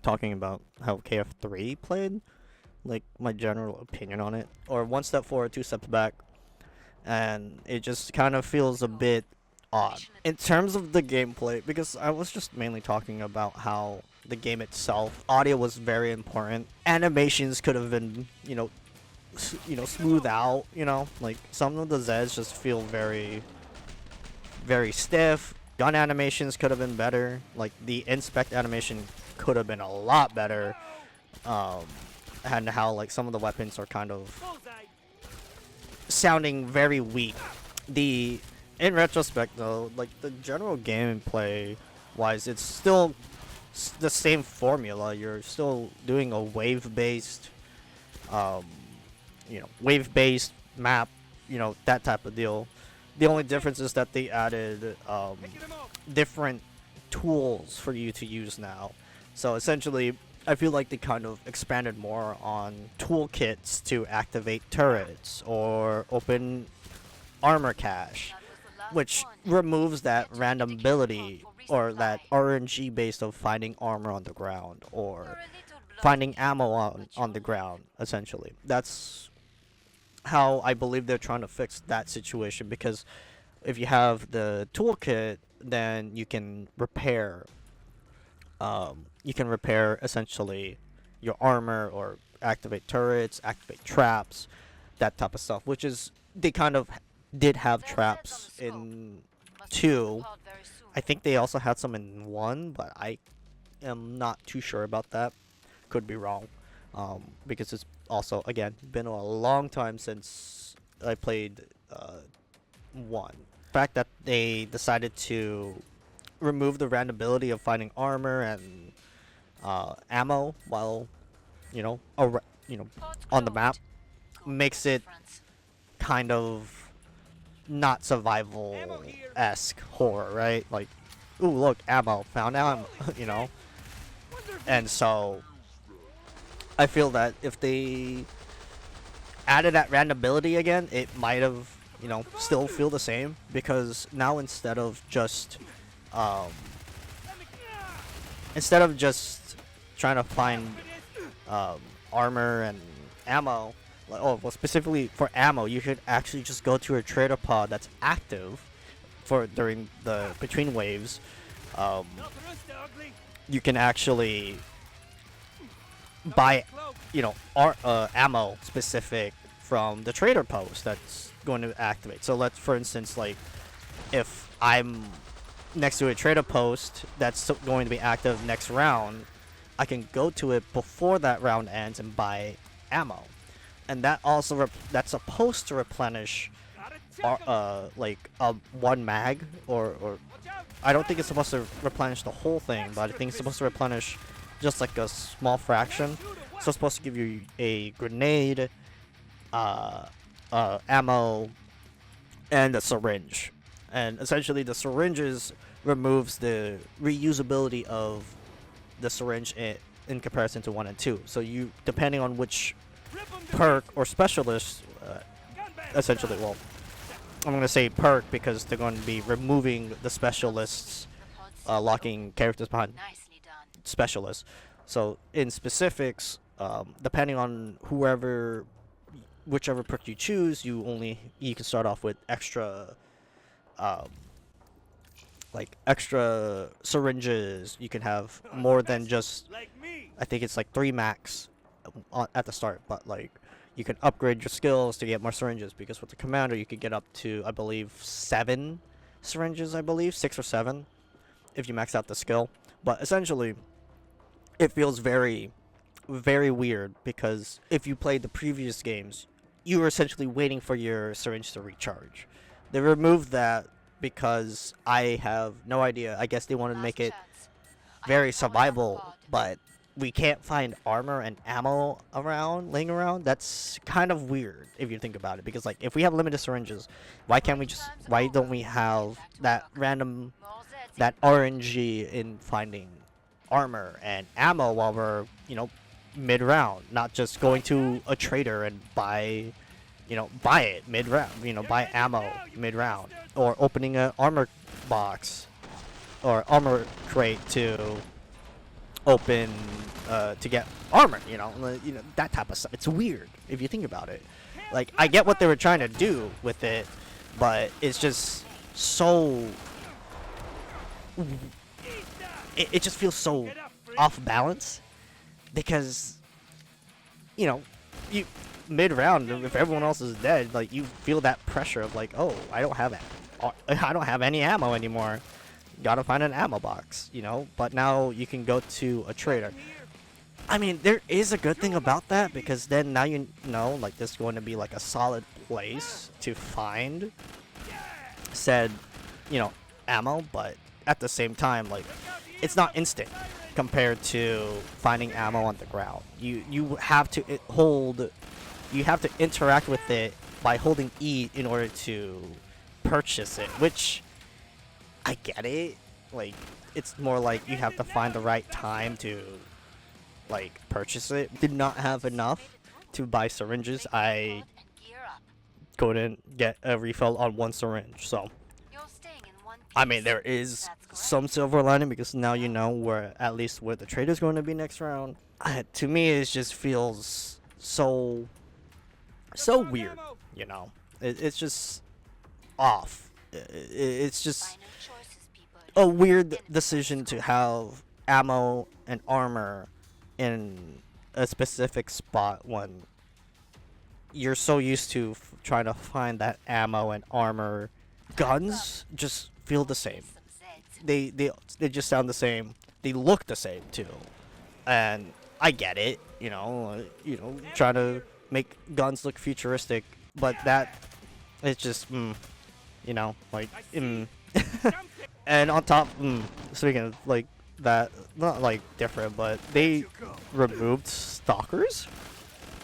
talking about how KF3 played, like my general opinion on it, or one step forward, two steps back, and it just kind of feels a bit odd in terms of the gameplay, because I was just mainly talking about how the game itself, audio was very important. Animations could have been, smooth out. Like some of the Zeds just feel very, very stiff. Gun animations could have been better. Like the inspect animation could have been a lot better. And how like some of the weapons are kind of sounding very weak. In retrospect though, like the general gameplay wise, it's still the same formula. You're still doing a um, wave-based map, that type of deal. The only difference is that they added different tools for you to use now. So essentially, I feel like they kind of expanded more on toolkits to activate turrets or open armor cache, which removes that random ability or that RNG based of finding armor on the ground or finding ammo on the ground, essentially. That's how I believe they're trying to fix that situation, because if you have the toolkit, then you can repair essentially your armor or activate turrets, activate traps, that type of stuff, which is they kind of did have traps in 2. I think they also had some in 1, but I am not too sure about that. Could be wrong, because it's also, again, been a long time since I played 1. The fact that they decided to remove the randomability of finding armor and ammo while you know ar- you know on the map makes it kind of not survival-esque horror, right? Like, ooh, look, ammo, found ammo, you know. And so I feel that if they added that randomability again, it might have, still feel the same, because now um, instead of just trying to find armor and ammo, well, specifically for ammo, you should actually just go to a trader pod that's active for during the between waves. Um, you can actually buy, ammo specific from the trader post that's going to activate. So let's, for instance, like if I'm next to a trader post that's going to be active next round, I can go to it before that round ends and buy ammo, and that also that's supposed to replenish one mag, or I don't think it's supposed to replenish the whole thing, but I think it's supposed to replenish just like a small fraction. So it's supposed to give you a grenade, ammo, and a syringe. And essentially the syringes removes the reusability of the syringe in comparison to 1 and 2. So you, depending on which perk or specialist, essentially, well, I'm going to say perk because they're going to be removing the specialists, locking characters behind specialists. So in specifics, depending on whichever perk you choose, you can start off with extra, um, like extra syringes. You can have more than just, I think it's like 3 max at the start, but like you can upgrade your skills to get more syringes, because with the commander you could get up to, I believe, 7 syringes, I believe 6 or 7 if you max out the skill. But essentially it feels very, very weird, because if you played the previous games, you were essentially waiting for your syringe to recharge. They removed that because I have no idea. I guess they wanted to make it very survival, but we can't find armor and ammo laying around. That's kind of weird if you think about it, because like if we have limited syringes, why don't we have that RNG in finding armor and ammo while we're, mid round, not just going to a trader and buy it mid round, buy ammo mid round, or opening an armor box or armor crate to open to get armor. That type of stuff. It's weird if you think about it. Like, I get what they were trying to do with it, but it's just so. It just feels so off balance because, you mid round, if everyone else is dead, like, you feel that pressure of like, oh, I don't have any ammo anymore. Gotta find an ammo box, But now you can go to a trader. I mean, there is a good thing about that because then now like, there's going to be like a solid place to find said, ammo, but at the same time, like, it's not instant compared to finding ammo on the ground. You have to you have to interact with it by holding E in order to purchase it, which I get it. Like, it's more like you have to find the right time to, like, purchase it. Did not have enough to buy syringes. I couldn't get a refill on one syringe, so I mean, there is some silver lining because now you know where the trader's going to be next round. To me, it just feels so weird, It's just off. It's just a weird decision to have ammo and armor in a specific spot when you're so used to trying to find that ammo and armor. Guns just feel the same. They just sound the same. They look the same too. And I get it, trying to make guns look futuristic, but that it's just like and on top, speaking of like that, not like different, but they removed stalkers,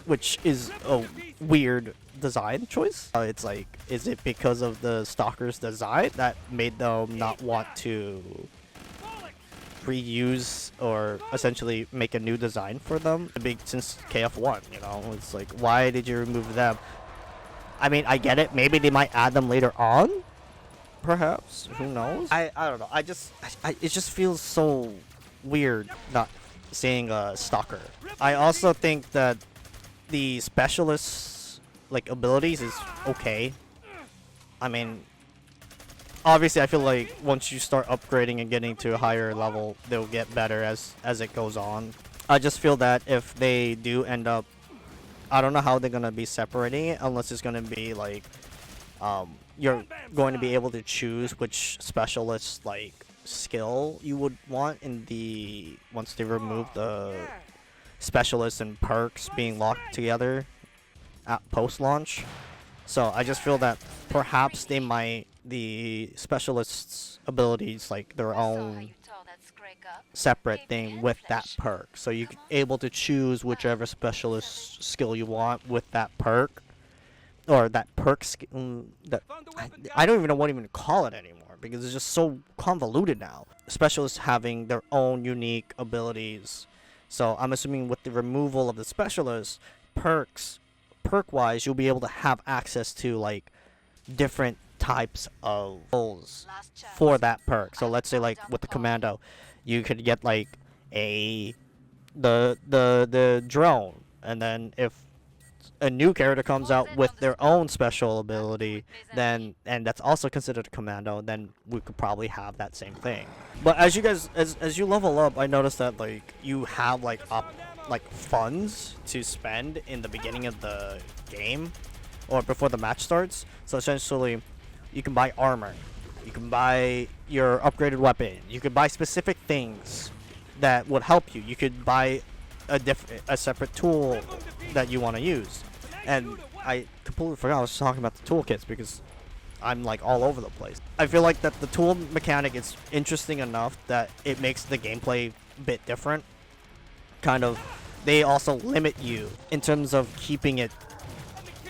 which is a weird design choice. It's like, is it because of the stalker's design that made them not want to reuse or essentially make a new design for them? Since KF1, it's like, why did you remove them? I mean, I get it. Maybe they might add them later on, perhaps. Who knows? I don't know. It just feels so weird not seeing a stalker. I also think that the specialist's like abilities is okay. I mean, obviously I feel like once you start upgrading and getting to a higher level, they'll get better as it goes on. I just feel that if they do end up, I don't know how they're gonna be separating it, unless it's gonna be like you're going to be able to choose which specialist like skill you would want in the once they remove the specialists and perks being locked together at post-launch. So I just feel that perhaps the specialists' abilities, like their own separate thing with that perk. So you're able to choose whichever specialist skill you want with that perk. Or that perk skill. I don't even know what even to call it anymore because it's just so convoluted now. Specialists having their own unique abilities. So I'm assuming with the removal of the specialists, perk-wise, you'll be able to have access to like different types of roles for that perk. So let's say like with the commando, you could get like the drone, and then if a new character comes out with their own special ability, and that's also considered a commando, then we could probably have that same thing. But as you level up, I noticed that like you have like funds to spend in the beginning of the game or before the match starts. So essentially, you can buy armor, you can buy your upgraded weapon, you could buy specific things that would help you. You could buy a separate tool that you want to use. And I completely forgot I was talking about the toolkits because I'm like all over the place. I feel like that the tool mechanic is interesting enough that it makes the gameplay a bit different. Kind of, they also limit you in terms of keeping it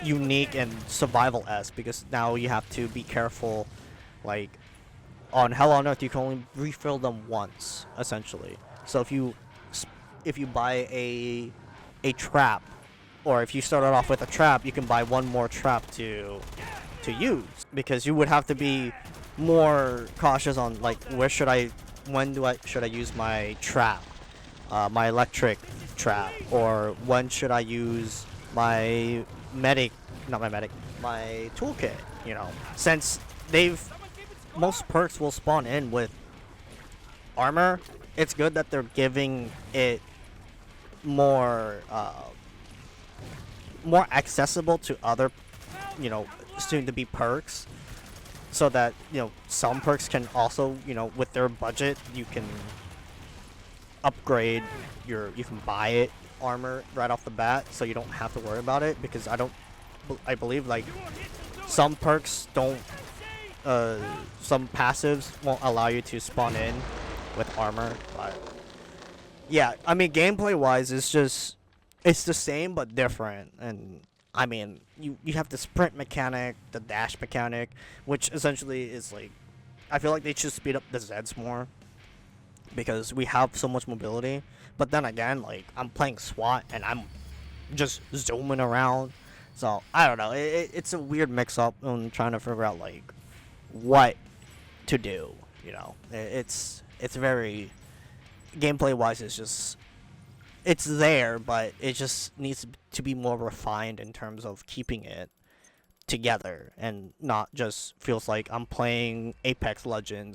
unique and survival-esque, because now you have to be careful. Like on Hell on Earth, you can only refill them once, essentially. So if you buy a trap, or if you started off with a trap, you can buy one more trap to use, because you would have to be more cautious on like when should I use my trap. my electric trap, or when should I use my medic, not my medic, my toolkit. You know, since they've most perks will spawn in with armor, it's good that they're giving it more more accessible to other, you know, soon to be perks, so that, you know, some perks can also, you know, with their budget, you can upgrade you can buy it armor right off the bat, so you don't have to worry about it, because I believe like some perks don't some passives won't allow you to spawn in with armor. But yeah, I mean, gameplay wise, it's the same but different. And I mean, you have the sprint mechanic, the dash mechanic, which essentially is like, I feel like they should speed up the Zeds more, because we have so much mobility. But then again, like, I'm playing SWAT and I'm just zooming around, so I don't know. It's a weird mix-up on trying to figure out like what to do. You know, it's very gameplay-wise. It's just, it's there, but it just needs to be more refined in terms of keeping it together, and not just feels like I'm playing Apex Legends